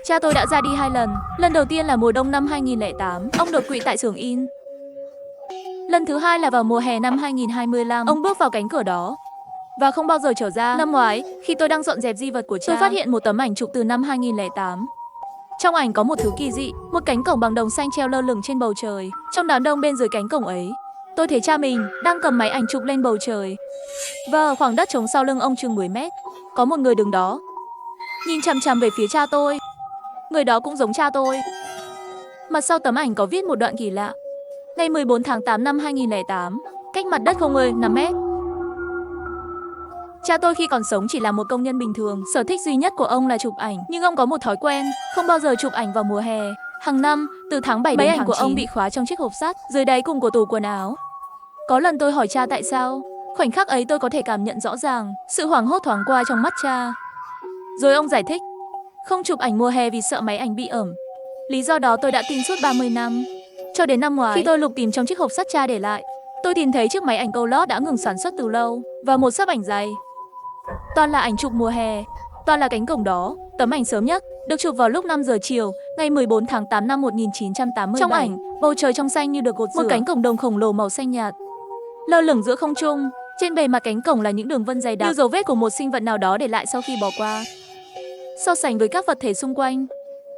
Cha tôi đã ra đi 2 lần. Lần đầu tiên là mùa đông năm 2008, ông đột quỵ tại xưởng in. Lần thứ hai là vào mùa hè năm 2025, ông bước vào cánh cửa đó và không bao giờ trở ra. Năm ngoái, khi tôi đang dọn dẹp di vật của cha, tôi phát hiện một tấm ảnh chụp từ năm 2008. Trong ảnh có một thứ kỳ dị, một cánh cổng bằng đồng xanh treo lơ lửng trên bầu trời. Trong đám đông bên dưới cánh cổng ấy, tôi thấy cha mình đang cầm máy ảnh chụp lên bầu trời. Và ở khoảng đất trống sau lưng ông chừng 10 mét, có một người đứng đó, nhìn chằm chằm về phía cha tôi. Người đó cũng giống cha tôi. Mặt sau tấm ảnh có viết một đoạn kỳ lạ. Ngày 14 tháng 8 năm 2008, cách mặt đất 5 mét. Cha tôi khi còn sống chỉ là một công nhân bình thường, sở thích duy nhất của ông là chụp ảnh. Nhưng ông có một thói quen, không bao giờ chụp ảnh vào mùa hè. Hàng năm, từ tháng 7 đến tháng 9, máy ảnh của ông bị khóa trong chiếc hộp sắt dưới đáy cùng của tủ quần áo. Có lần tôi hỏi cha tại sao, khoảnh khắc ấy tôi có thể cảm nhận rõ ràng sự hoảng hốt thoáng qua trong mắt cha. Rồi ông giải thích, không chụp ảnh mùa hè vì sợ máy ảnh bị ẩm. Lý do đó tôi đã tin suốt 30 năm. Cho đến năm ngoái, khi tôi lục tìm trong chiếc hộp sắt cha để lại, tôi tìm thấy chiếc máy ảnh câu lót đã ngừng sản xuất từ lâu và một sấp ảnh dày. Toàn là ảnh chụp mùa hè, toàn là cánh cổng đó. Tấm ảnh sớm nhất được chụp vào lúc 5 giờ chiều, ngày 14 tháng 8 năm 1987. Trong ảnh, bầu trời trong xanh như được gột rửa. Một cánh cổng đồng khổng lồ màu xanh nhạt lơ lửng giữa không trung. Trên bề mặt cánh cổng là những đường vân dày đặc, như dấu vết của một sinh vật nào đó để lại sau khi bỏ qua. So sánh với các vật thể xung quanh,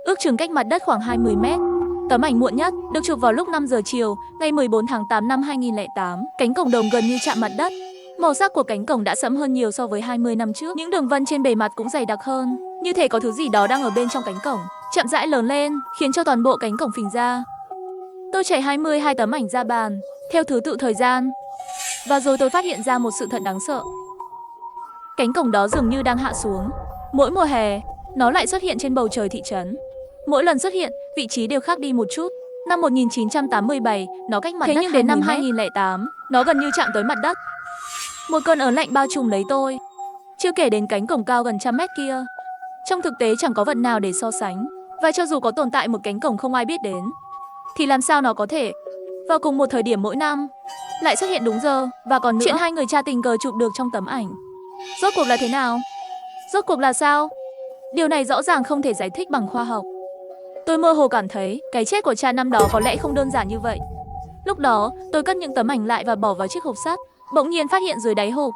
ước chừng cách mặt đất khoảng 20 mét. Tấm ảnh muộn nhất được chụp vào lúc 5 giờ chiều, ngày 14 tháng 8 năm 2008. Cánh cổng đồng gần như chạm mặt đất. Màu sắc của cánh cổng đã sẫm hơn nhiều so với 20 năm trước. Những đường vân trên bề mặt cũng dày đặc hơn, như thể có thứ gì đó đang ở bên trong cánh cổng, chậm rãi lớn lên, khiến cho toàn bộ cánh cổng phình ra. Tôi trải 22 tấm ảnh ra bàn, theo thứ tự thời gian. Và rồi tôi phát hiện ra một sự thật đáng sợ. Cánh cổng đó dường như đang hạ xuống. Mỗi mùa hè, nó lại xuất hiện trên bầu trời thị trấn. Mỗi lần xuất hiện, vị trí đều khác đi một chút. Năm 1987, nó cách mặt đất. Thế nhưng đến năm 2008, nó gần như chạm tới mặt đất. Một cơn ớn lạnh bao trùm lấy tôi. Chưa kể đến cánh cổng cao gần 100 mét kia. Trong thực tế chẳng có vật nào để so sánh. Và cho dù có tồn tại một cánh cổng không ai biết đến, thì làm sao nó có thể vào cùng một thời điểm mỗi năm lại xuất hiện đúng giờ. Và còn nữa, chuyện hai người cha tình cờ chụp được trong tấm ảnh, rốt cuộc là thế nào? Rốt cuộc là sao? Điều này rõ ràng không thể giải thích bằng khoa học. Tôi mơ hồ cảm thấy cái chết của cha năm đó có lẽ không đơn giản như vậy. Lúc đó, tôi cất những tấm ảnh lại và bỏ vào chiếc hộp sắt. Bỗng nhiên phát hiện dưới đáy hộp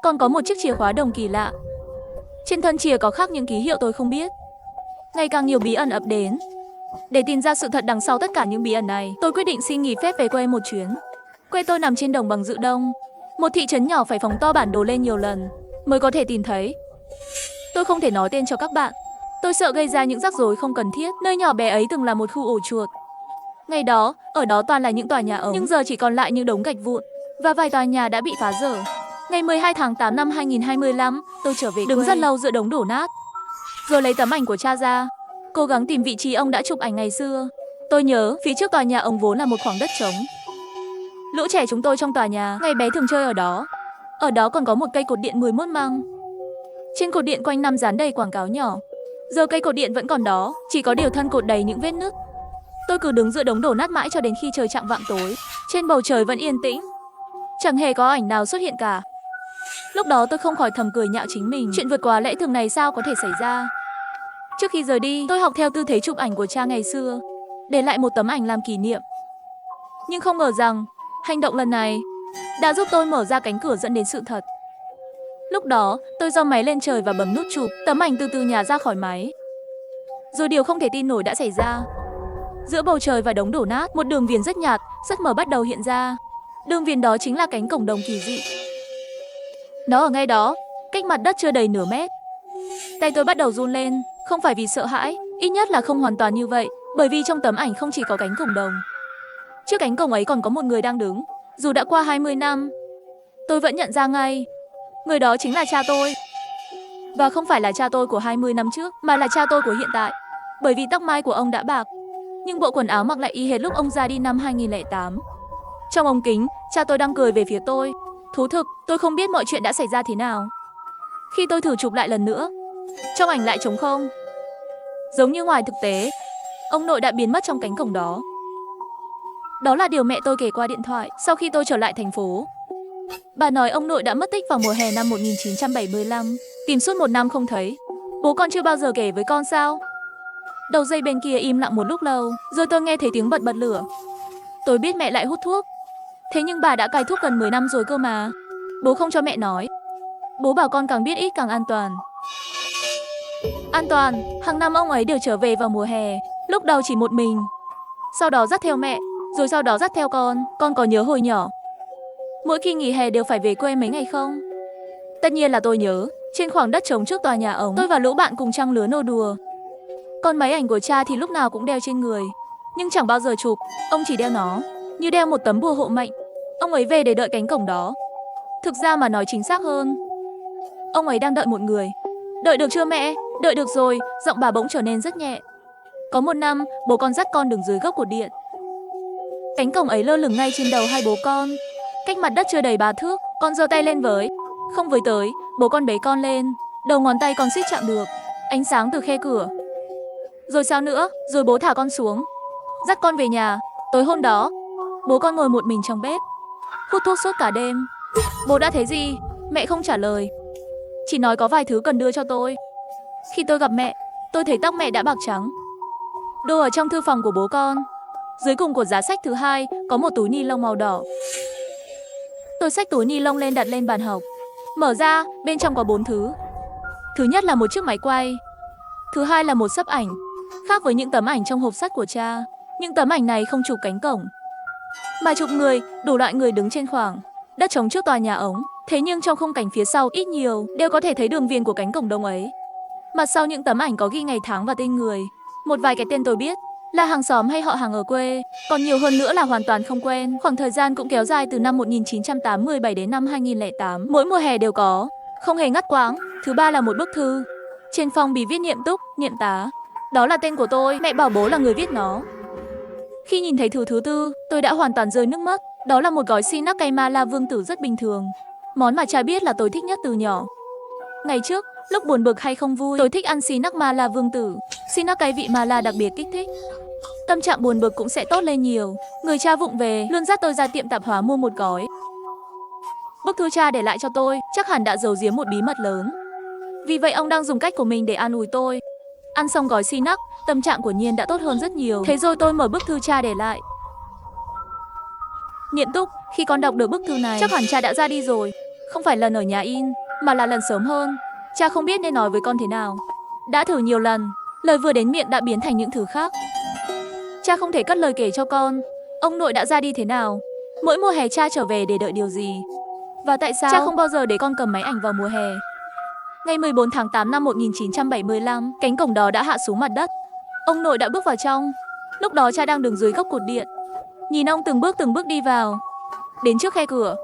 còn có một chiếc chìa khóa đồng kỳ lạ. Trên thân chìa có khắc những ký hiệu tôi không biết. Ngày càng nhiều bí ẩn ập đến. Để tìm ra sự thật đằng sau tất cả những bí ẩn này, tôi quyết định xin nghỉ phép về quê một chuyến. Quê tôi nằm trên đồng bằng Dự Đông, một thị trấn nhỏ phải phóng to bản đồ lên nhiều lần mới có thể tìm thấy. Tôi không thể nói tên cho các bạn. Tôi sợ gây ra những rắc rối không cần thiết. Nơi nhỏ bé ấy từng là một khu ổ chuột. Ngày đó, ở đó toàn là những tòa nhà ống, nhưng giờ chỉ còn lại những đống gạch vụn và vài tòa nhà đã bị phá rỡ. Ngày 12 tháng 8 năm 2025, tôi trở về đứng rất lâu giữa đống đổ nát, rồi lấy tấm ảnh của cha ra, cố gắng tìm vị trí ông đã chụp ảnh ngày xưa. Tôi nhớ, phía trước tòa nhà ông vốn là một khoảng đất trống. Lũ trẻ chúng tôi trong tòa nhà, ngày bé thường chơi ở đó. Ở đó còn có một cây cột điện 11 măng. Trên cột điện quanh năm dán đầy quảng cáo nhỏ. Giờ cây cột điện vẫn còn đó, chỉ có điều thân cột đầy những vết nứt. Tôi cứ đứng giữa đống đổ nát mãi cho đến khi trời chạng vạng tối. Trên bầu trời vẫn yên tĩnh, chẳng hề có ảnh nào xuất hiện cả. Lúc đó tôi không khỏi thầm cười nhạo chính mình. Chuyện vượt quá lẽ thường này sao có thể xảy ra? Trước khi rời đi, tôi học theo tư thế chụp ảnh của cha ngày xưa, để lại một tấm ảnh làm kỷ niệm. Nhưng không ngờ rằng, hành động lần này đã giúp tôi mở ra cánh cửa dẫn đến sự thật. Lúc đó, tôi giơ máy lên trời và bấm nút chụp. Tấm ảnh từ từ nhả ra khỏi máy. Rồi điều không thể tin nổi đã xảy ra. Giữa bầu trời và đống đổ nát, một đường viền rất nhạt, rất mờ bắt đầu hiện ra. Đường viền đó chính là cánh cổng đồng kỳ dị. Nó ở ngay đó, cách mặt đất chưa đầy nửa mét. Tay tôi bắt đầu run lên, không phải vì sợ hãi, ít nhất là không hoàn toàn như vậy, bởi vì trong tấm ảnh không chỉ có cánh cổng đồng. Trước cánh cổng ấy còn có một người đang đứng. Dù đã qua 20 năm, tôi vẫn nhận ra ngay. Người đó chính là cha tôi. Và không phải là cha tôi của 20 năm trước, mà là cha tôi của hiện tại. Bởi vì tóc mai của ông đã bạc, nhưng bộ quần áo mặc lại y hệt lúc ông ra đi năm 2008. Trong ống kính, cha tôi đang cười về phía tôi. Thú thực, tôi không biết mọi chuyện đã xảy ra thế nào. Khi tôi thử chụp lại lần nữa, trong ảnh lại trống không. Giống như ngoài thực tế, ông nội đã biến mất trong cánh cổng đó. Đó là điều mẹ tôi kể qua điện thoại sau khi tôi trở lại thành phố. Bà nói ông nội đã mất tích vào mùa hè năm 1975, tìm suốt 1 năm không thấy. Bố con chưa bao giờ kể với con sao? Đầu dây bên kia im lặng một lúc lâu, rồi tôi nghe thấy tiếng bật bật lửa. Tôi biết mẹ lại hút thuốc. Thế nhưng bà đã cai thuốc gần 10 năm rồi cơ mà. Bố không cho mẹ nói. Bố bảo con càng biết ít càng an toàn. An toàn, hàng năm ông ấy đều trở về vào mùa hè. Lúc đầu chỉ một mình, sau đó dắt theo mẹ, rồi sau đó dắt theo con. Con có nhớ hồi nhỏ, mỗi khi nghỉ hè đều phải về quê mấy ngày không? Tất nhiên là tôi nhớ. Trên khoảng đất trống trước tòa nhà ống, tôi và lũ bạn cùng trăng lứa nô đùa. Còn máy ảnh của cha thì lúc nào cũng đeo trên người, nhưng chẳng bao giờ chụp. Ông chỉ đeo nó như đeo một tấm bùa hộ mệnh. Ông ấy về để đợi cánh cổng đó. Thực ra mà nói chính xác hơn, ông ấy đang đợi một người. Đợi được chưa mẹ? Đợi được rồi. Giọng bà bỗng trở nên rất nhẹ. Có một năm, bố con dắt con đứng dưới gốc cột điện. Cánh cổng ấy lơ lửng ngay trên đầu hai bố con, cách mặt đất chưa đầy 3 thước. Con giơ tay lên với, không với tới. Bố con bế con lên, đầu ngón tay con siết chạm được ánh sáng từ khe cửa. Rồi sao nữa? Rồi bố thả con xuống, dắt con về nhà. Tối hôm đó, bố con ngồi một mình trong bếp, hút thuốc suốt cả đêm. Bố đã thấy gì? Mẹ không trả lời, chỉ nói có vài thứ cần đưa cho tôi. Khi tôi gặp mẹ, tôi thấy tóc mẹ đã bạc trắng. Đồ ở trong thư phòng của bố con. Dưới cùng của giá sách thứ hai có một túi ni lông màu đỏ. Tôi xách túi ni lông lên đặt lên bàn học. Mở ra, bên trong có 4 thứ. Thứ nhất là một chiếc máy quay. Thứ hai là một xấp ảnh. Khác với những tấm ảnh trong hộp sắt của cha, những tấm ảnh này không chụp cánh cổng, mà chụp người, đủ loại người đứng trên khoảng đất trống trước tòa nhà ống. Thế nhưng trong khung cảnh phía sau ít nhiều đều có thể thấy đường viền của cánh cổng đông ấy. Mặt sau những tấm ảnh có ghi ngày tháng và tên người. Một vài cái tên tôi biết, là hàng xóm hay họ hàng ở quê, còn nhiều hơn nữa là hoàn toàn không quen. Khoảng thời gian cũng kéo dài từ năm 1987 đến năm 2008. Mỗi mùa hè đều có, không hề ngắt quãng. Thứ ba là một bức thư. Trên phong bì viết Niệm Túc, Niệm Tá. Đó là tên của tôi, mẹ bảo bố là người viết nó. Khi nhìn thấy thứ tư, tôi đã hoàn toàn rơi nước mắt. Đó là một gói Sinac cay ma la vương tử rất bình thường, món mà cha biết là tôi thích nhất từ nhỏ. Ngày trước, lúc buồn bực hay không vui, tôi thích ăn Sinac ma la vương tử. Sinac cay vị ma la đặc biệt kích thích, tâm trạng buồn bực cũng sẽ tốt lên nhiều. Người cha vụng về luôn dắt tôi ra tiệm tạp hóa mua một gói. Bức thư cha để lại cho tôi chắc hẳn đã giấu giếm một bí mật lớn. Vì vậy ông đang dùng cách của mình để an ủi tôi. Ăn xong gói Sinac, tâm trạng của Nhiên đã tốt hơn rất nhiều. Thế rồi tôi mở bức thư cha để lại. Niệm Túc, khi con đọc được bức thư này, chắc hẳn cha đã ra đi rồi. Không phải lần ở nhà in, mà là lần sớm hơn. Cha không biết nên nói với con thế nào. Đã thử nhiều lần, lời vừa đến miệng đã biến thành những thứ khác. Cha không thể cất lời kể cho con ông nội đã ra đi thế nào, mỗi mùa hè cha trở về để đợi điều gì, và tại sao cha không bao giờ để con cầm máy ảnh vào mùa hè. Ngày 14 tháng 8 năm 1975, cánh cổng đó đã hạ xuống mặt đất. Ông nội đã bước vào trong. Lúc đó cha đang đứng dưới gốc cột điện, nhìn ông từng bước đi vào, đến trước khe cửa.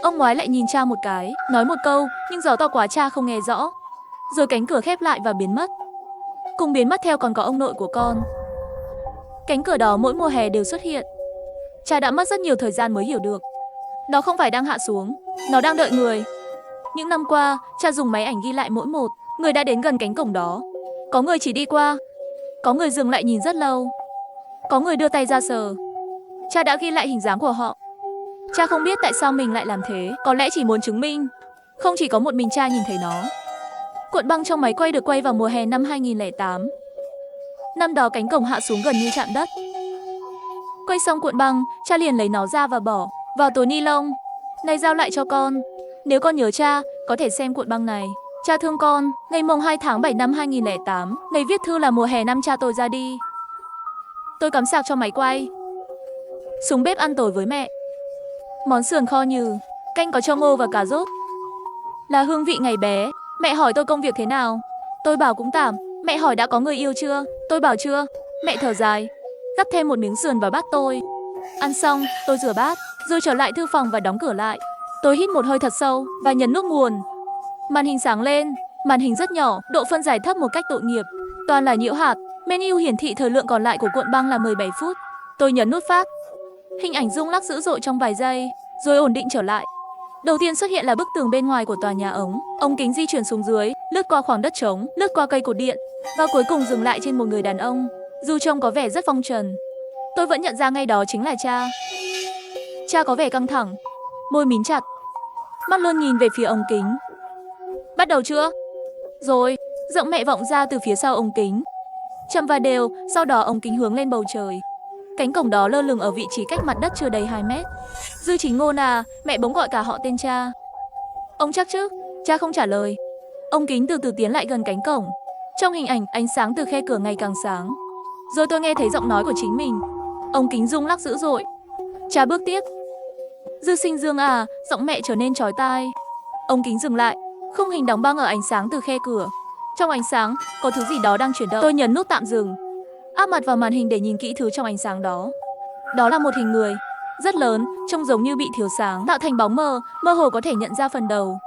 Ông ngoái lại nhìn cha một cái, nói một câu, nhưng gió to quá cha không nghe rõ. Rồi cánh cửa khép lại và biến mất. Cùng biến mất theo còn có ông nội của con. Cánh cửa đó mỗi mùa hè đều xuất hiện. Cha đã mất rất nhiều thời gian mới hiểu được. Nó không phải đang hạ xuống, nó đang đợi người. Những năm qua, cha dùng máy ảnh ghi lại mỗi một người đã đến gần cánh cổng đó. Có người chỉ đi qua, có người dừng lại nhìn rất lâu, có người đưa tay ra sờ. Cha đã ghi lại hình dáng của họ. Cha không biết tại sao mình lại làm thế. Có lẽ chỉ muốn chứng minh không chỉ có một mình cha nhìn thấy nó. Cuộn băng trong máy quay được quay vào mùa hè năm 2008. Năm đó cánh cổng hạ xuống gần như chạm đất. Quay xong cuộn băng, cha liền lấy nó ra và bỏ vào túi ni lông. Này, giao lại cho con. Nếu con nhớ cha, có thể xem cuộn băng này. Cha thương con. Ngày mùng 2 tháng 7 năm 2008, ngày viết thư là mùa hè năm cha tôi ra đi. Tôi cắm sạc cho máy quay, xuống bếp ăn tối với mẹ. Món sườn kho nhừ, canh có cho ngô và cà rốt, là hương vị ngày bé. Mẹ hỏi tôi công việc thế nào, tôi bảo cũng tạm. Mẹ hỏi đã có người yêu chưa, tôi bảo chưa. Mẹ thở dài, gắp thêm một miếng sườn vào bát tôi. Ăn xong, tôi rửa bát, rồi trở lại thư phòng và đóng cửa lại. Tôi hít một hơi thật sâu và nhấn nút nguồn. Màn hình sáng lên, màn hình rất nhỏ, độ phân giải thấp một cách tội nghiệp, toàn là nhiễu hạt. Menu hiển thị thời lượng còn lại của cuộn băng là 17 phút. Tôi nhấn nút phát. Hình ảnh rung lắc dữ dội trong vài giây, rồi ổn định trở lại. Đầu tiên xuất hiện là bức tường bên ngoài của tòa nhà ống. Ống kính di chuyển xuống dưới, lướt qua khoảng đất trống, lướt qua cây cột điện, và cuối cùng dừng lại trên một người đàn ông. Dù trông có vẻ rất phong trần, tôi vẫn nhận ra ngay đó chính là cha. Cha có vẻ căng thẳng, môi mím chặt, mắt luôn nhìn về phía ống kính. Bắt đầu chưa? Rồi, giọng mẹ vọng ra từ phía sau ống kính. chậm và đều, sau đó ống kính hướng lên bầu trời. Cánh cổng đó lơ lửng ở vị trí cách mặt đất chưa đầy 2 mét. Dư Chính Ngôn à, mẹ bỗng gọi cả họ tên cha. Ông chắc chứ? Cha không trả lời. Ống kính từ từ tiến lại gần cánh cổng. Trong hình ảnh, ánh sáng từ khe cửa ngày càng sáng. Rồi tôi nghe thấy giọng nói của chính mình. Ống kính rung lắc dữ dội. Cha bước tiếp. Dư Sinh Dương à, giọng mẹ trở nên chói tai. Ống kính dừng lại, khung hình đóng băng ở ánh sáng từ khe cửa. Trong ánh sáng, có thứ gì đó đang chuyển động. Tôi nhấn nút tạm dừng, áp mặt vào màn hình để nhìn kỹ thứ trong ánh sáng đó. Đó là một hình người, rất lớn, trông giống như bị thiếu sáng, tạo thành bóng mờ, mơ hồ có thể nhận ra phần đầu,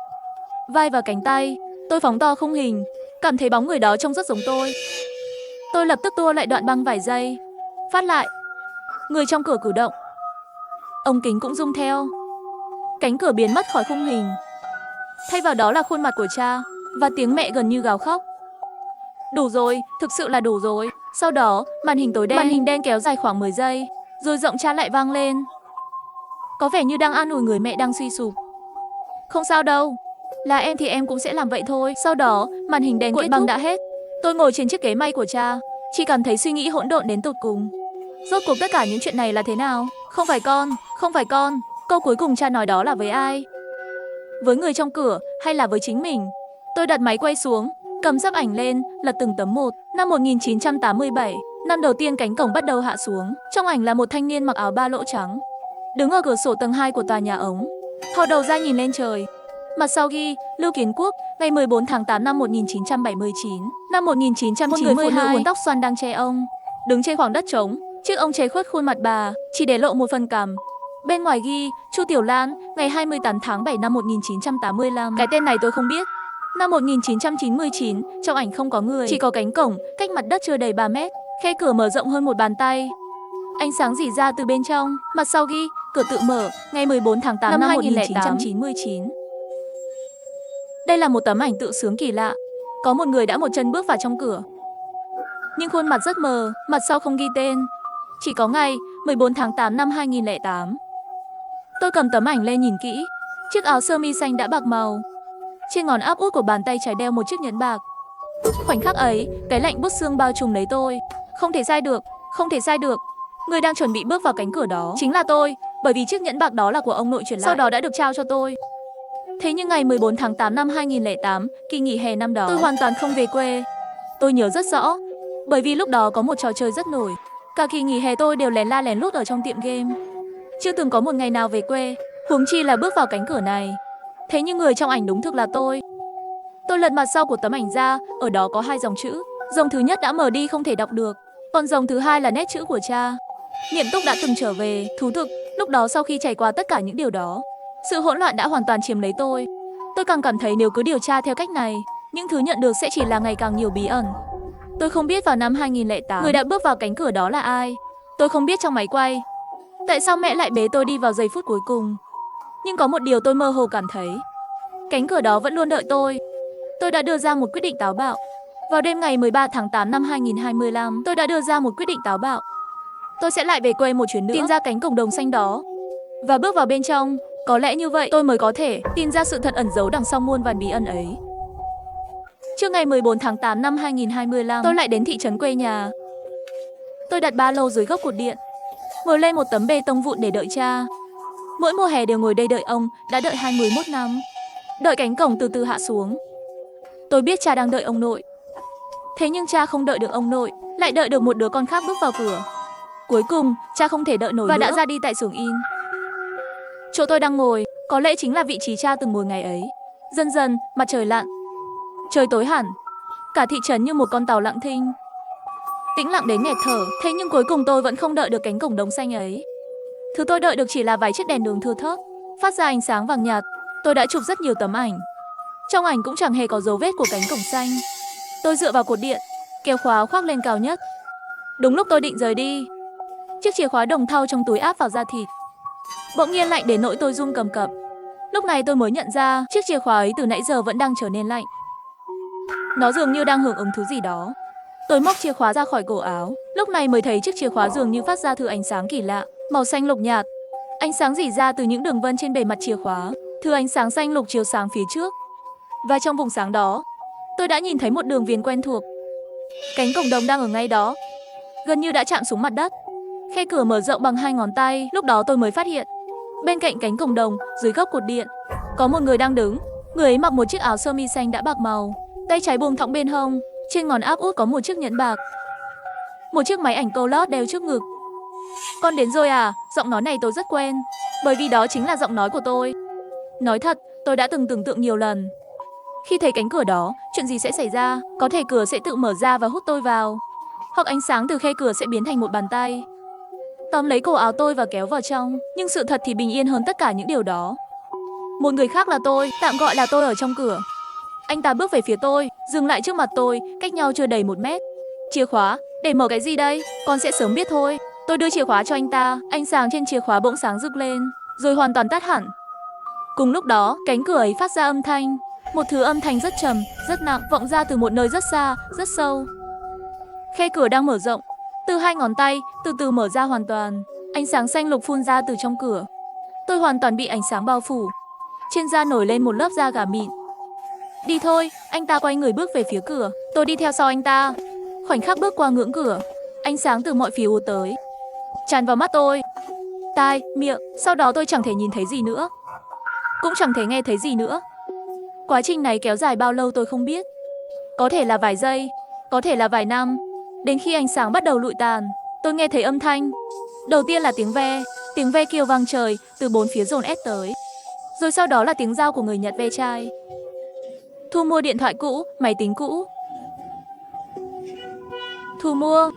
vai và cánh tay. Tôi phóng to khung hình, cảm thấy bóng người đó trông rất giống tôi. Tôi lập tức tua lại đoạn băng vài giây, phát lại. Người trong cửa cử động, ống kính cũng rung theo. Cánh cửa biến mất khỏi khung hình. Thay vào đó là khuôn mặt của cha và tiếng mẹ gần như gào khóc. Đủ rồi, thực sự là đủ rồi. Sau đó, màn hình tối đen, màn hình đen kéo dài khoảng 10 giây, rồi giọng cha lại vang lên. Có vẻ như đang an ủi người mẹ đang suy sụp. Không sao đâu, là em thì em cũng sẽ làm vậy thôi. Sau đó, màn hình đen cuộn băng đã hết. Tôi ngồi trên chiếc ghế may của cha, chỉ cảm thấy suy nghĩ hỗn độn đến tột cùng. Rốt cuộc tất cả những chuyện này là thế nào? Không phải con, không phải con. Câu cuối cùng cha nói đó là với ai? Với người trong cửa hay là với chính mình? Tôi đặt máy quay xuống, cầm sắp ảnh lên, lật từng tấm một. Năm 1987, năm đầu tiên cánh cổng bắt đầu hạ xuống. Trong ảnh là một thanh niên mặc áo ba lỗ trắng, đứng ở cửa sổ tầng 2 của tòa nhà ống, thò đầu ra nhìn lên trời. Mặt sau ghi Lưu Kiến Quốc, ngày 14 tháng 8 năm 1979. Năm 1992, một người phụ nữ uốn tóc xoăn đang che ông, đứng trên khoảng đất trống. Chiếc ông che khuất khuôn mặt bà, chỉ để lộ một phần cằm. Bên ngoài ghi Chu Tiểu Lan, ngày 28 tháng 7 năm 1985. Cái tên này tôi không biết. Năm 1999, trong ảnh không có người, chỉ có cánh cổng, cách mặt đất chưa đầy 3 mét. Khe cửa mở rộng hơn một bàn tay. Ánh sáng rỉ ra từ bên trong. Mặt sau ghi cửa tự mở, ngày 14 tháng 8 năm 1999. Đây là một tấm ảnh tự sướng kỳ lạ. Có một người đã một chân bước vào trong cửa, nhưng khuôn mặt rất mờ. Mặt sau không ghi tên, chỉ có ngày 14 tháng 8 năm 2008. Tôi cầm tấm ảnh lên nhìn kỹ. Chiếc áo sơ mi xanh đã bạc màu. Trên ngón áp út của bàn tay trái đeo một chiếc nhẫn bạc. Khoảnh khắc ấy, cái lạnh buốt xương bao trùm lấy tôi. Không thể sai được, không thể sai được. Người đang chuẩn bị bước vào cánh cửa đó chính là tôi, bởi vì chiếc nhẫn bạc đó là của ông nội truyền lại, sau đó đã được trao cho tôi. Thế nhưng ngày 14 tháng 8 năm 2008, kỳ nghỉ hè năm đó, tôi hoàn toàn không về quê. Tôi nhớ rất rõ, bởi vì lúc đó có một trò chơi rất nổi. Cả kỳ nghỉ hè tôi đều lén la lén lút ở trong tiệm game. Chưa từng có một ngày nào về quê, huống chi là bước vào cánh cửa này. Thế nhưng người trong ảnh đúng thực là tôi. Tôi lật mặt sau của tấm ảnh ra, ở đó có 2 dòng chữ. Dòng thứ nhất đã mờ đi không thể đọc được, còn dòng thứ hai là nét chữ của cha. Niệm Túc đã từng trở về. Thú thực, lúc đó sau khi trải qua tất cả những điều đó, sự hỗn loạn đã hoàn toàn chiếm lấy tôi. Tôi càng cảm thấy nếu cứ điều tra theo cách này, những thứ nhận được sẽ chỉ là ngày càng nhiều bí ẩn. Tôi không biết vào năm 2008, người đã bước vào cánh cửa đó là ai. Tôi không biết trong máy quay, tại sao mẹ lại bế tôi đi vào giây phút cuối cùng. Nhưng có một điều tôi mơ hồ cảm thấy, cánh cửa đó vẫn luôn đợi tôi. Tôi đã đưa ra một quyết định táo bạo. Vào đêm ngày 13 tháng 8 năm 2025, tôi đã đưa ra một quyết định táo bạo. Tôi sẽ lại về quê một chuyến nữa, tìm ra cánh cổng đồng xanh đó và bước vào bên trong. Có lẽ như vậy tôi mới có thể tìm ra sự thật ẩn giấu đằng sau muôn vàn bí ẩn ấy. Trước ngày 14 tháng 8 năm 2025, tôi lại đến thị trấn quê nhà. Tôi đặt ba lô dưới gốc cột điện, ngồi lên một tấm bê tông vụn để đợi cha. Mỗi mùa hè đều ngồi đây đợi ông, đã đợi 21 năm. Đợi cánh cổng từ từ hạ xuống. Tôi biết cha đang đợi ông nội. Thế nhưng cha không đợi được ông nội, lại đợi được một đứa con khác bước vào cửa. Cuối cùng, cha không thể đợi nổi và đã ra đi tại xưởng in. Chỗ tôi đang ngồi, có lẽ chính là vị trí cha từng ngồi ngày ấy. Dần dần, mặt trời lặn. Trời tối hẳn. Cả thị trấn như một con tàu lặng thinh, tĩnh lặng đến nghẹt thở. Thế nhưng cuối cùng tôi vẫn không đợi được cánh cổng đồng xanh ấy. Thứ tôi đợi được chỉ là vài chiếc đèn đường thưa thớt, phát ra ánh sáng vàng nhạt. Tôi đã chụp rất nhiều tấm ảnh. Trong ảnh cũng chẳng hề có dấu vết của cánh cổng xanh. Tôi dựa vào cột điện, kéo khóa khoác lên cao nhất. Đúng lúc tôi định rời đi, chiếc chìa khóa đồng thau trong túi áp vào da thịt. Bỗng nhiên lạnh đến nỗi tôi run cầm cập. Lúc này tôi mới nhận ra chiếc chìa khóa ấy từ nãy giờ vẫn đang trở nên lạnh. Nó dường như đang hưởng ứng thứ gì đó. Tôi móc chìa khóa ra khỏi cổ áo. Lúc này mới thấy chiếc chìa khóa dường như phát ra thứ ánh sáng kỳ lạ, màu xanh lục nhạt. Ánh sáng rỉ ra từ những đường vân trên bề mặt chìa khóa. Thứ ánh sáng xanh lục chiếu sáng phía trước. Và trong vùng sáng đó, tôi đã nhìn thấy một đường viền quen thuộc. Cánh cổng đồng đang ở ngay đó, gần như đã chạm xuống mặt đất. Khe cửa mở rộng bằng 2 ngón tay, lúc đó tôi mới phát hiện. Bên cạnh cánh cổng đồng, dưới góc cột điện, có một người đang đứng. Người ấy mặc một chiếc áo sơ mi xanh đã bạc màu, tay trái buông thõng bên hông, trên ngón áp út có một chiếc nhẫn bạc. Một chiếc máy ảnh câu lót đeo trước ngực. Con đến rồi à? Giọng nói này tôi rất quen, bởi vì đó chính là giọng nói của tôi. Nói thật, tôi đã từng tưởng tượng nhiều lần. Khi thấy cánh cửa đó, chuyện gì sẽ xảy ra? Có thể cửa sẽ tự mở ra và hút tôi vào, hoặc ánh sáng từ khe cửa sẽ biến thành một bàn tay, tóm lấy cổ áo tôi và kéo vào trong. Nhưng sự thật thì bình yên hơn tất cả những điều đó. Một người khác là tôi, tạm gọi là tôi ở trong cửa. Anh ta bước về phía tôi, dừng lại trước mặt tôi, cách nhau chưa đầy 1 mét. Chìa khóa, để mở cái gì đây? Con sẽ sớm biết thôi. Tôi đưa chìa khóa cho anh ta, ánh sáng trên chìa khóa bỗng sáng rực lên, rồi hoàn toàn tắt hẳn. Cùng lúc đó, cánh cửa ấy phát ra âm thanh, một thứ âm thanh rất trầm, rất nặng, vọng ra từ một nơi rất xa, rất sâu. Khe cửa đang mở rộng, từ 2 ngón tay, từ từ mở ra hoàn toàn. Ánh sáng xanh lục phun ra từ trong cửa. Tôi hoàn toàn bị ánh sáng bao phủ. Trên da nổi lên một lớp da gà mịn. Đi thôi, anh ta quay người bước về phía cửa. Tôi đi theo sau anh ta. Khoảnh khắc bước qua ngưỡng cửa, ánh sáng từ mọi phía ùa tới, tràn vào mắt tôi, tai, miệng. Sau đó tôi chẳng thể nhìn thấy gì nữa, cũng chẳng thể nghe thấy gì nữa. Quá trình này kéo dài bao lâu tôi không biết. Có thể là vài giây, có thể là vài năm. Đến khi ánh sáng bắt đầu lụi tàn, tôi nghe thấy âm thanh. Đầu tiên là tiếng ve kêu vang trời, từ 4 phía dồn ép tới. Rồi sau đó là tiếng dao của người Nhật ve chai. Thu mua điện thoại cũ, máy tính cũ. Thu mua.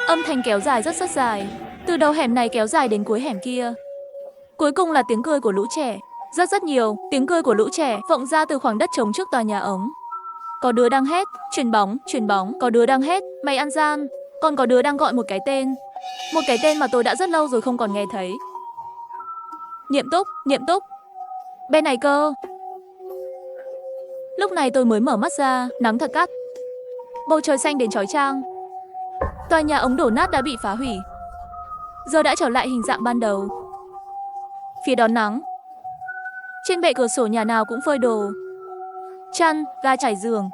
Âm thanh kéo dài rất dài, từ đầu hẻm này kéo dài đến cuối hẻm kia. Cuối cùng là tiếng cười của lũ trẻ, rất nhiều tiếng cười của lũ trẻ vọng ra từ khoảng đất trống trước tòa nhà ống. Có đứa đang hét, chuyền bóng, có đứa đang hét, mày ăn gian, còn có đứa đang gọi một cái tên mà tôi đã rất lâu rồi không còn nghe thấy. Niệm Túc, bên này cơ. Lúc này tôi mới mở mắt ra, nắng thật gắt, bầu trời xanh đến chói chang. Tòa nhà ống đổ nát đã bị phá hủy, giờ đã trở lại hình dạng ban đầu. Phía đón nắng, trên bệ cửa sổ nhà nào cũng phơi đồ, chăn, ga trải giường,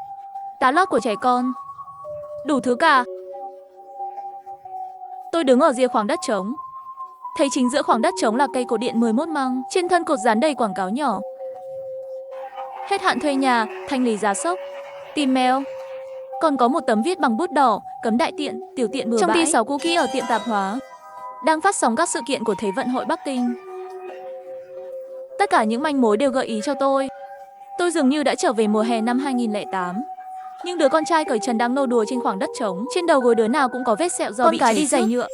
tá lót của trẻ con, đủ thứ cả. Tôi đứng ở rìa khoảng đất trống, thấy chính giữa khoảng đất trống là cây cột điện 11 măng, trên thân cột dán đầy quảng cáo nhỏ. Hết hạn thuê nhà, thanh lý giá sốc, tìm mail. Còn có một tấm viết bằng bút đỏ, cấm đại tiện, tiểu tiện bừa bãi. Trong ty 6 cookie ở tiệm tạp hóa đang phát sóng các sự kiện của Thế vận hội Bắc Kinh. Tất cả những manh mối đều gợi ý cho tôi dường như đã trở về mùa hè năm 2008. Nhưng đứa con trai cởi trần đang nô đùa trên khoảng đất trống, trên đầu gối đứa nào cũng có vết sẹo do bị cháy đi giày nhựa.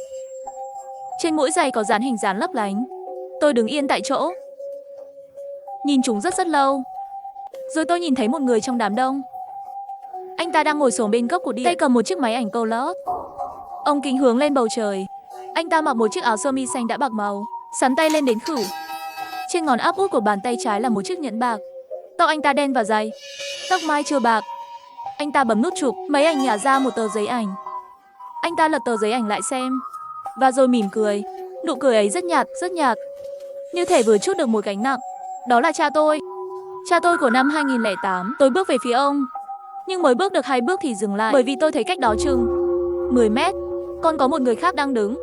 Trên mỗi giày có dán hình dán lấp lánh. Tôi đứng yên tại chỗ, nhìn chúng rất lâu. Rồi tôi nhìn thấy một người trong đám đông. Anh ta đang ngồi xổm bên gốc của điện, tay cầm một chiếc máy ảnh câu lót. Ống kính hướng lên bầu trời. Anh ta mặc một chiếc áo sơ mi xanh đã bạc màu, sắn tay lên đến khửu. Trên ngón áp út của bàn tay trái là một chiếc nhẫn bạc. Tóc anh ta đen và dày, tóc mai chưa bạc. Anh ta bấm nút chụp, máy ảnh nhả ra một tờ giấy ảnh. Anh ta lật tờ giấy ảnh lại xem, và rồi mỉm cười. Nụ cười ấy rất nhạt, như thể vừa trút được một gánh nặng. Đó là cha tôi của năm 2008. Tôi bước về phía ông, nhưng mới bước được 2 bước thì dừng lại, bởi vì tôi thấy cách đó chừng 10 mét, còn có một người khác đang đứng,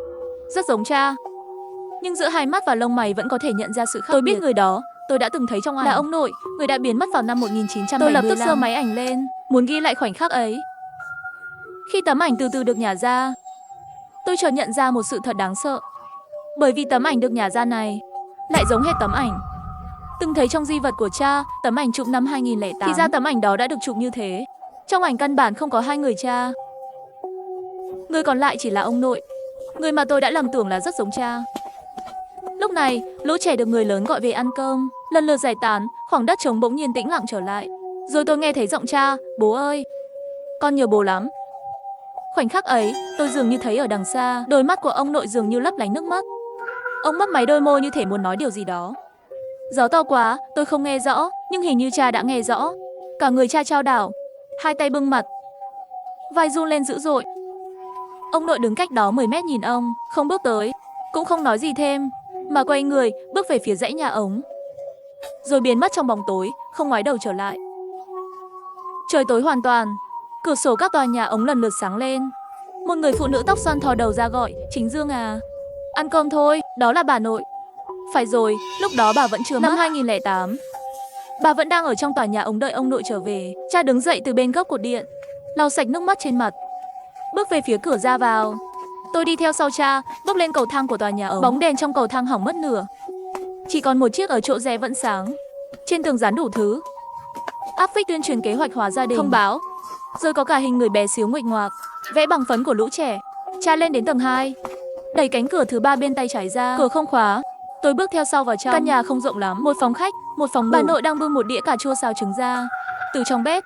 rất giống cha. Nhưng giữa hai mắt và lông mày vẫn có thể nhận ra sự khác biệt. Tôi biết người đó, tôi đã từng thấy trong ảnh, là ông nội, người đã biến mất vào năm 1975. Tôi lập tức giơ máy ảnh lên, muốn ghi lại khoảnh khắc ấy. Khi tấm ảnh từ từ được nhả ra, tôi chợt nhận ra một sự thật đáng sợ. Bởi vì tấm ảnh được nhả ra này lại giống hệt tấm ảnh từng thấy trong di vật của cha, tấm ảnh chụp năm 2008. Thì ra tấm ảnh đó đã được chụp như thế. Trong ảnh căn bản không có 2 người cha. Người còn lại chỉ là ông nội, người mà tôi đã lầm tưởng là rất giống cha. Lúc này, lũ trẻ được người lớn gọi về ăn cơm, lần lượt giải tán, khoảng đất trống bỗng nhiên tĩnh lặng trở lại. Rồi tôi nghe thấy giọng cha, bố ơi, con nhớ bố lắm. Khoảnh khắc ấy, tôi dường như thấy ở đằng xa, đôi mắt của ông nội dường như lấp lánh nước mắt. Ông mấp máy đôi môi như thể muốn nói điều gì đó. Gió to quá, tôi không nghe rõ, nhưng hình như cha đã nghe rõ. Cả người cha chao đảo, 2 tay bưng mặt, vai run lên dữ dội. Ông nội đứng cách đó 10 mét nhìn ông, không bước tới, cũng không nói gì thêm, mà quay người, bước về phía dãy nhà ống. Rồi biến mất trong bóng tối, không ngoái đầu trở lại. Trời tối hoàn toàn, Cửa sổ các tòa nhà ống lần lượt sáng lên. Một người phụ nữ tóc xoăn thò đầu ra gọi, Chính Dương à? Ăn cơm thôi, đó là bà nội. Phải rồi, lúc đó bà vẫn chưa mất. Năm 2008. Bà vẫn đang ở trong tòa nhà ống đợi ông nội trở về. Cha đứng dậy từ bên góc cột điện, lau sạch nước mắt trên mặt, bước về phía cửa ra vào. Tôi đi theo sau cha, bước lên cầu thang của tòa nhà ống. Bóng đèn trong cầu thang hỏng mất nửa, chỉ còn một chiếc ở chỗ rẽ vẫn sáng. Trên tường dán đủ thứ, áp phích tuyên truyền kế hoạch hóa gia đình, thông báo, rồi có cả hình người bé xíu nguệch ngoạc, vẽ bằng phấn của lũ trẻ. Cha lên đến tầng 2, đẩy cánh cửa thứ 3 bên tay trái ra, cửa không khóa. Tôi bước theo sau vào trong. Căn nhà không rộng lắm, một phòng khách, một phòng ngủ. Bà nội đang bưng một đĩa cà chua xào trứng ra từ trong bếp.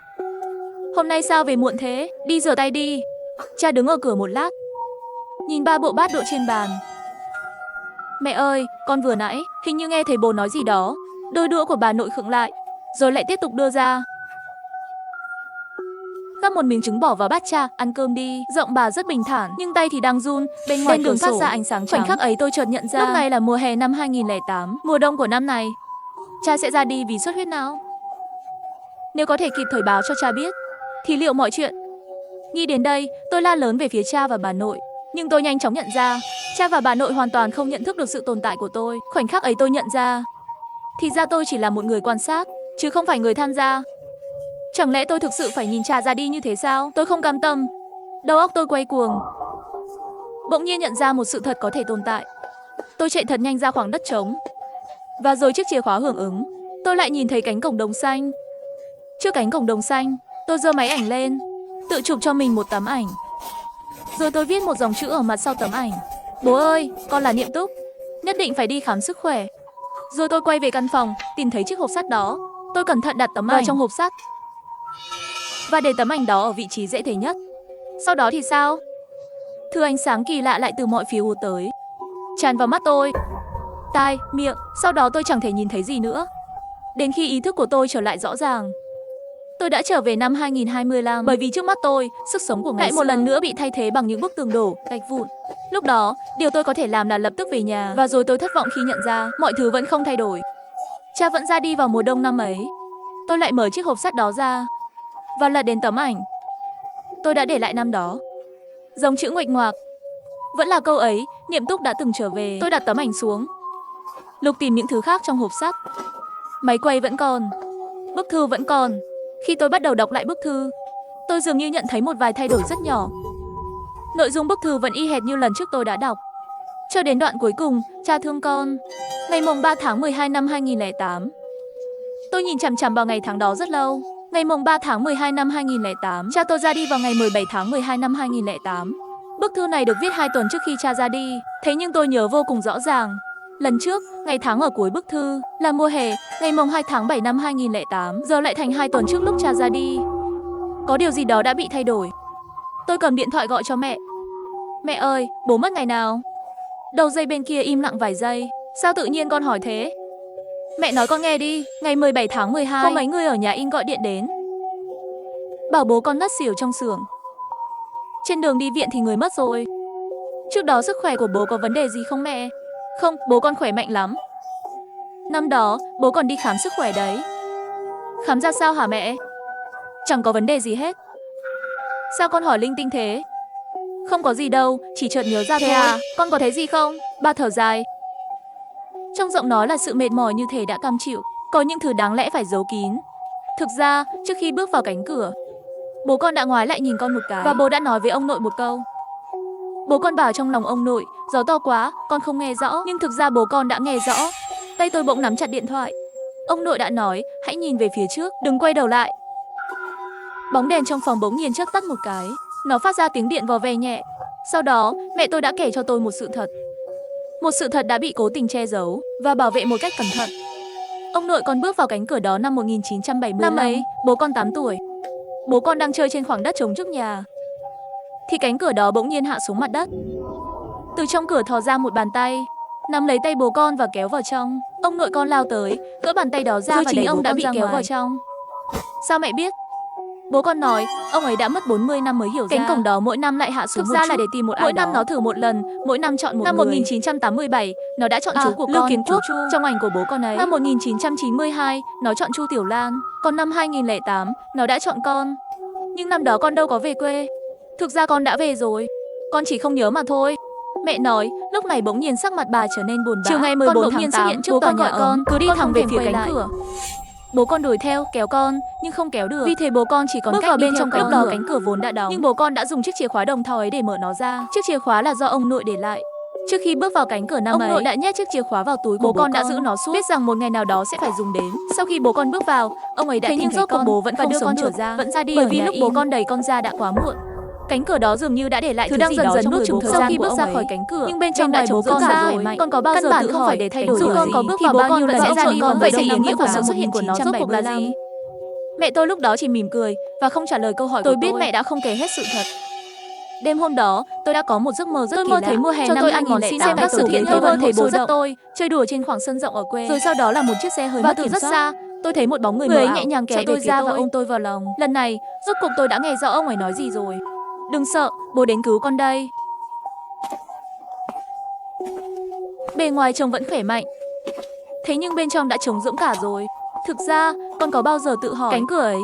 Hôm nay sao về muộn thế? Đi rửa tay đi. Cha đứng ở cửa một lát, nhìn 3 bộ bát đỗ trên bàn. Mẹ ơi, con vừa nãy hình như nghe thấy bố nói gì đó. Đôi đũa của bà nội khựng lại, rồi lại tiếp tục đưa ra. Gắp một miếng trứng bỏ vào bát cha, ăn cơm đi. Giọng bà rất bình thản, nhưng tay thì đang run. Bên ngoài đường phát ra ánh sáng trắng. Khoảnh khắc ấy tôi chợt nhận ra, lúc này là mùa hè năm 2008, mùa đông của năm này. Cha sẽ ra đi vì xuất huyết não. Nếu có thể kịp thời báo cho cha biết, thì liệu mọi chuyện... Nghĩ đến đây, tôi la lớn về phía cha và bà nội. Nhưng tôi nhanh chóng nhận ra, cha và bà nội hoàn toàn không nhận thức được sự tồn tại của tôi. Khoảnh khắc ấy tôi nhận ra, thì ra tôi chỉ là một người quan sát, chứ không phải người tham gia. Chẳng lẽ tôi thực sự phải nhìn cha ra đi như thế sao? Tôi không cam tâm. Đầu óc tôi quay cuồng. Bỗng nhiên nhận ra một sự thật có thể tồn tại. Tôi chạy thật nhanh ra khoảng đất trống. Và rồi chiếc chìa khóa hưởng ứng, tôi lại nhìn thấy cánh cổng đồng xanh. Trước cánh cổng đồng xanh, tôi giơ máy ảnh lên, tự chụp cho mình một tấm ảnh. Rồi tôi viết một dòng chữ ở mặt sau tấm ảnh. Bố ơi, con là Niệm Túc, nhất định phải đi khám sức khỏe. Rồi tôi quay về căn phòng, tìm thấy chiếc hộp sắt đó. Tôi cẩn thận đặt tấm ảnh vào trong hộp sắt và để tấm ảnh đó ở vị trí dễ thấy nhất. Sau đó thì sao? Thứ ánh sáng kỳ lạ lại từ mọi phía ùa tới, tràn vào mắt tôi, tai, miệng. Sau đó tôi chẳng thể nhìn thấy gì nữa. Đến khi ý thức của tôi trở lại rõ ràng, tôi đã trở về năm 2025. Bởi vì trước mắt tôi, sức sống của ngày lại một lần nữa bị thay thế bằng những bức tường đổ, gạch vụn. Lúc đó, điều tôi có thể làm là lập tức về nhà. Và rồi tôi thất vọng khi nhận ra mọi thứ vẫn không thay đổi. Cha vẫn ra đi vào mùa đông năm ấy. Tôi lại mở chiếc hộp sắt đó ra và lật đến tấm ảnh tôi đã để lại năm đó. Dòng chữ nguệch ngoạc, vẫn là câu ấy, Niệm Túc đã từng trở về. Tôi đặt tấm ảnh xuống, lục tìm những thứ khác trong hộp sắt. Máy quay vẫn còn, bức thư vẫn còn. Khi tôi bắt đầu đọc lại bức thư, tôi dường như nhận thấy một vài thay đổi rất nhỏ. Nội dung bức thư vẫn y hệt như lần trước tôi đã đọc, cho đến đoạn cuối cùng, cha thương con. Ngày mùng 3 tháng 12 năm 2008. Tôi nhìn chằm chằm vào ngày tháng đó rất lâu. Ngày mùng 3 tháng 12 năm 2008, cha tôi ra đi vào ngày 17 tháng 12 năm 2008. Bức thư này được viết 2 tuần trước khi cha ra đi. Thế nhưng tôi nhớ vô cùng rõ ràng. Lần trước, ngày tháng ở cuối bức thư là mùa hè, ngày mùng 2 tháng 7 năm 2008, giờ lại thành 2 tuần trước lúc cha ra đi. Có điều gì đó đã bị thay đổi. Tôi cầm điện thoại gọi cho mẹ. Mẹ ơi, bố mất ngày nào? Đầu dây bên kia im lặng vài giây. Sao tự nhiên con hỏi thế? Mẹ nói con nghe đi. Ngày 17 tháng 12, có mấy người ở nhà in gọi điện đến, bảo bố con ngất xỉu trong xưởng. Trên đường đi viện thì người mất rồi. Trước đó sức khỏe của bố có vấn đề gì không mẹ? Không, bố con khỏe mạnh lắm. Năm đó, bố còn đi khám sức khỏe đấy. Khám ra sao hả mẹ? Chẳng có vấn đề gì hết. Sao con hỏi linh tinh thế? Không có gì đâu, chỉ chợt nhớ ra thôi. À, con có thấy gì không? Ba thở dài. Trong giọng nói là sự mệt mỏi như thể đã cam chịu. Có những thứ đáng lẽ phải giấu kín. Thực ra, trước khi bước vào cánh cửa, bố con đã ngoái lại nhìn con một cái. Và bố đã nói với ông nội một câu. Bố con bảo trong lòng ông nội, gió to quá, con không nghe rõ. Nhưng thực ra bố con đã nghe rõ. Tay tôi bỗng nắm chặt điện thoại. Ông nội đã nói, hãy nhìn về phía trước, đừng quay đầu lại. Bóng đèn trong phòng bỗng nhiên chớp tắt một cái. Nó phát ra tiếng điện vò ve nhẹ. Sau đó, mẹ tôi đã kể cho tôi một sự thật. Một sự thật đã bị cố tình che giấu và bảo vệ một cách cẩn thận. Ông nội con bước vào cánh cửa đó năm 1975. Năm ấy, bố con 8 tuổi. Bố con đang chơi trên khoảng đất trống trước nhà, thì cánh cửa đó bỗng nhiên hạ xuống mặt đất. Từ trong cửa thò ra một bàn tay, nắm lấy tay bố con và kéo vào trong. Ông nội con lao tới, gỡ bàn tay đó ra và chính ông đã bị kéo vào trong. Sao mẹ biết? Bố con nói, ông ấy đã mất 40 năm mới hiểu ra. Cánh cổng đó mỗi năm lại hạ xuống một chút. Thực ra là để tìm một ai đó. Mỗi năm nó thử một lần, mỗi năm chọn một người. Năm 1987, nó đã chọn chú của con, Lưu Kiến Quốc, trong ảnh của bố con ấy. Năm 1992, nó chọn Chu Tiểu Lan. Còn năm 2008, nó đã chọn con. Nhưng năm đó con đâu có về quê. Thực ra con đã về rồi. Con chỉ không nhớ mà thôi. Mẹ nói, lúc này bỗng nhiên sắc mặt bà trở nên buồn bã. Chiều ngày 14 tháng 8, bố con gọi con, cứ đi thẳng về phía cánh cửa. Bố con đuổi theo, kéo con, nhưng không kéo được. Vì thế bố con chỉ còn bước vào bên trong cánh cửa. Cánh cửa vốn đã đóng, nhưng bố con đã dùng chiếc chìa khóa đồng thau ấy để mở nó ra. Chiếc chìa khóa là do ông nội để lại. Trước khi bước vào cánh cửa năm ấy, ông nội đã nhét chiếc chìa khóa vào túi của bố con đã giữ nó suốt, biết rằng một ngày nào đó sẽ phải dùng đến. Sau khi bố con bước vào, ông ấy đã thấy nhưng rốt cuộc bố vẫn không đưa con trở ra, vẫn ra đi bởi vì lúc bố con đẩy con ra đã quá muộn. Cánh cửa đó dường như đã để lại thứ đang dần dần nuốt chửng thời gian. Sau khi bước ra khỏi cánh cửa, nhưng bên trong đã chống giữ ra rồi. Con có bao giờ tự không phải để thay đổi dù con có bước vào bao nhiêu lần sẽ ra đi, vậy thì ý nghĩa của sự xuất hiện của nó rốt cuộc là gì? Mẹ tôi lúc đó chỉ mỉm cười và không trả lời câu hỏi của tôi. Biết mẹ đã không kể hết sự thật. Đêm hôm đó, tôi đã có một giấc mơ rất kỳ lạ. Tôi mơ thấy mùa hè năm 2008 xem các sự kiện. Tôi mơ thấy bố dắt tôi chơi đùa trên khoảng sân rộng ở quê. Rồi sau đó là một chiếc xe hơi mất kiểm soát. Và từ rất xa, tôi thấy một bóng người ấy nhẹ nhàng kéo tôi ra và ôm tôi vào lòng. Lần này, rốt cuộc tôi đã nghe rõ ông ấy nói gì rồi. Đừng sợ, bố đến cứu con đây. Bề ngoài trông vẫn khỏe mạnh. Thế nhưng bên trong đã trống rỗng cả rồi. Thực ra, con có bao giờ tự hỏi cánh cửa ấy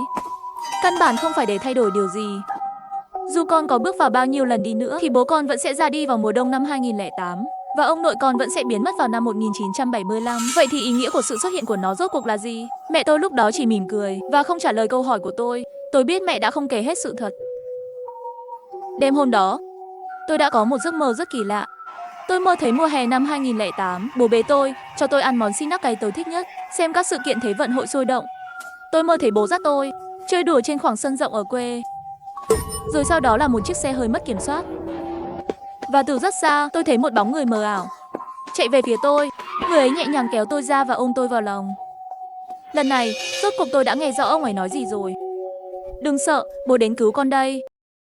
căn bản không phải để thay đổi điều gì. Dù con có bước vào bao nhiêu lần đi nữa thì bố con vẫn sẽ ra đi vào mùa đông năm 2008 và ông nội con vẫn sẽ biến mất vào năm 1975. Vậy thì ý nghĩa của sự xuất hiện của nó rốt cuộc là gì? Mẹ tôi lúc đó chỉ mỉm cười và không trả lời câu hỏi của tôi. Tôi biết mẹ đã không kể hết sự thật. Đêm hôm đó, tôi đã có một giấc mơ rất kỳ lạ. Tôi mơ thấy mùa hè năm 2008, bố bế tôi, cho tôi ăn món xin nắc cay tôi thích nhất, xem các sự kiện Thế vận hội sôi động. Tôi mơ thấy bố dắt tôi, chơi đùa trên khoảng sân rộng ở quê. Rồi sau đó là một chiếc xe hơi mất kiểm soát. Và từ rất xa, tôi thấy một bóng người mờ ảo chạy về phía tôi. Người ấy nhẹ nhàng kéo tôi ra và ôm tôi vào lòng. Lần này, rốt cuộc tôi đã nghe rõ ông ấy nói gì rồi. Đừng sợ, bố đến cứu con đây.